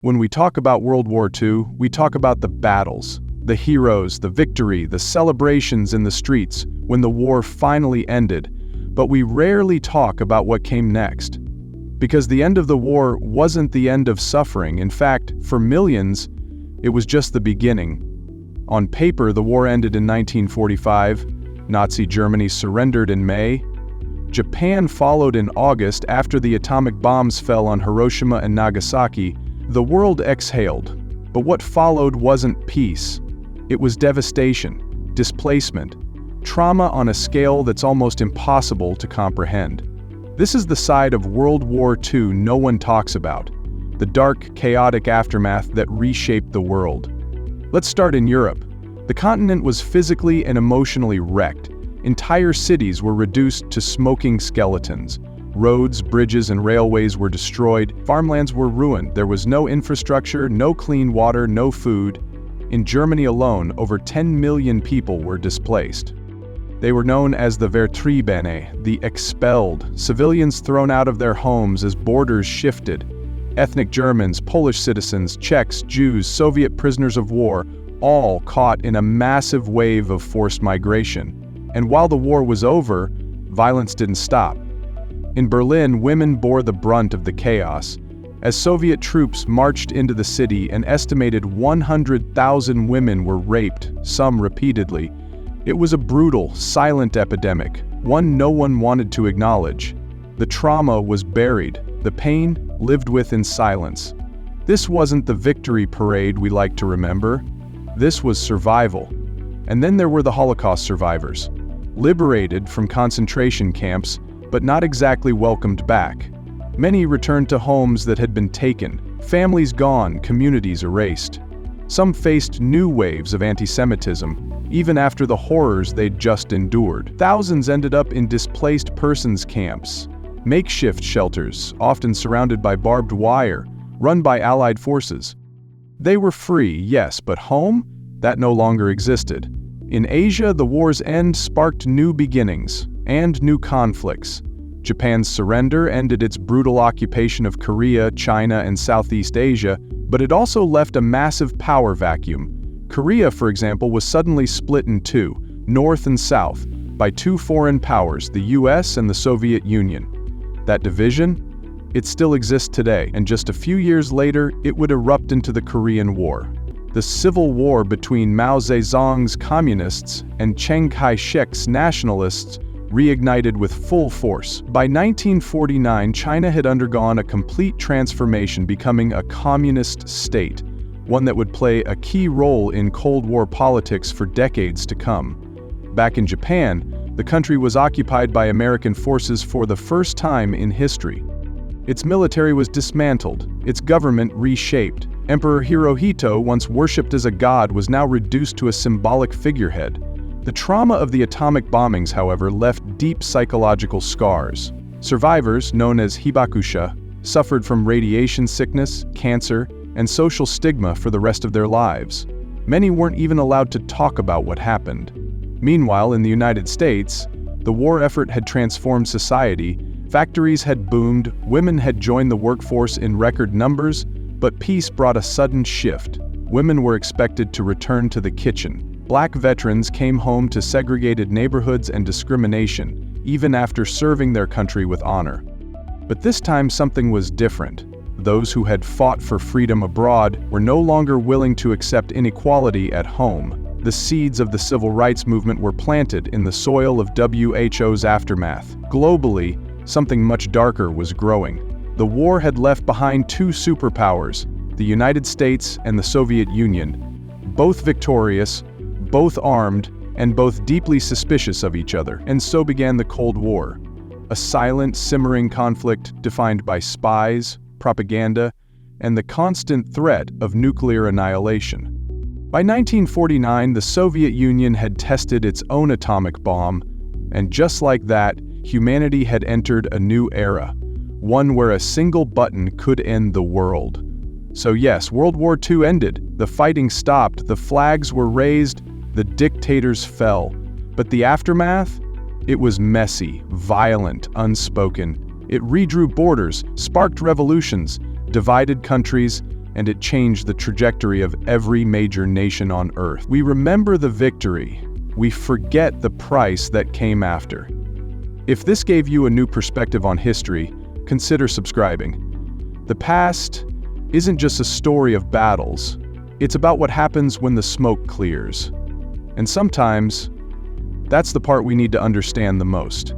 When we talk about World War II, we talk about the battles, the heroes, the victory, the celebrations in the streets when the war finally ended, but we rarely talk about what came next. Because the end of the war wasn't the end of suffering. In fact, for millions, it was just the beginning. On paper, the war ended in 1945. Nazi Germany surrendered in May. Japan followed in August after the atomic bombs fell on Hiroshima and Nagasaki. The world exhaled, but what followed wasn't peace. It was devastation, displacement, trauma on a scale that's almost impossible to comprehend. This is the side of World War II no one talks about, the dark, chaotic aftermath that reshaped the world. Let's start in Europe. The continent was physically and emotionally wrecked. Entire cities were reduced to smoking skeletons. Roads, bridges, and railways were destroyed. Farmlands were ruined. There was no infrastructure, no clean water, no food. In Germany alone, over 10 million people were displaced. They were known as the Vertriebene, the expelled, civilians thrown out of their homes as borders shifted. Ethnic Germans, Polish citizens, Czechs, Jews, Soviet prisoners of war, all caught in a massive wave of forced migration. And while the war was over, violence didn't stop. In Berlin, women bore the brunt of the chaos. As Soviet troops marched into the city, an estimated 100,000 women were raped, some repeatedly. It was a brutal, silent epidemic, one no one wanted to acknowledge. The trauma was buried, the pain lived with in silence. This wasn't the victory parade we like to remember. This was survival. And then there were the Holocaust survivors, liberated from concentration camps, but not exactly welcomed back. Many returned to homes that had been taken, families gone, communities erased. Some faced new waves of anti-Semitism, even after the horrors they'd just endured. Thousands ended up in displaced persons camps, makeshift shelters, often surrounded by barbed wire, run by Allied forces. They were free, yes, but home? That no longer existed. In Asia, the war's end sparked new beginnings and new conflicts. Japan's surrender ended its brutal occupation of Korea, China, and Southeast Asia, but it also left a massive power vacuum. Korea, for example, was suddenly split in two, north and south, by two foreign powers, the US and the Soviet Union. That division? It still exists today, and just a few years later, it would erupt into the Korean War. The civil war between Mao Zedong's communists and Chiang Kai-shek's nationalists reignited with full force. By 1949, China had undergone a complete transformation, becoming a communist state, one that would play a key role in Cold War politics for decades to come. Back in Japan, the country was occupied by American forces for the first time in history. Its military was dismantled, its government reshaped. Emperor Hirohito, once worshipped as a god, was now reduced to a symbolic figurehead. The trauma of the atomic bombings, however, left deep psychological scars. Survivors, known as hibakusha, suffered from radiation sickness, cancer, and social stigma for the rest of their lives. Many weren't even allowed to talk about what happened. Meanwhile, in the United States, the war effort had transformed society. Factories had boomed, women had joined the workforce in record numbers, but peace brought a sudden shift. Women were expected to return to the kitchen. Black veterans came home to segregated neighborhoods and discrimination, even after serving their country with honor. But this time something was different. Those who had fought for freedom abroad were no longer willing to accept inequality at home. The seeds of the civil rights movement were planted in the soil of WHO's aftermath. Globally, something much darker was growing. The war had left behind two superpowers, the United States and the Soviet Union, both victorious, both armed, and both deeply suspicious of each other. And so began the Cold War, a silent, simmering conflict defined by spies, propaganda, and the constant threat of nuclear annihilation. By 1949, the Soviet Union had tested its own atomic bomb, and just like that, humanity had entered a new era, one where a single button could end the world. So yes, World War II ended, the fighting stopped, the flags were raised, the dictators fell. But the aftermath? It was messy, violent, unspoken. It redrew borders, sparked revolutions, divided countries, and it changed the trajectory of every major nation on Earth. We remember the victory, we forget the price that came after. If this gave you a new perspective on history, consider subscribing. The past isn't just a story of battles, it's about what happens when the smoke clears. And sometimes, that's the part we need to understand the most.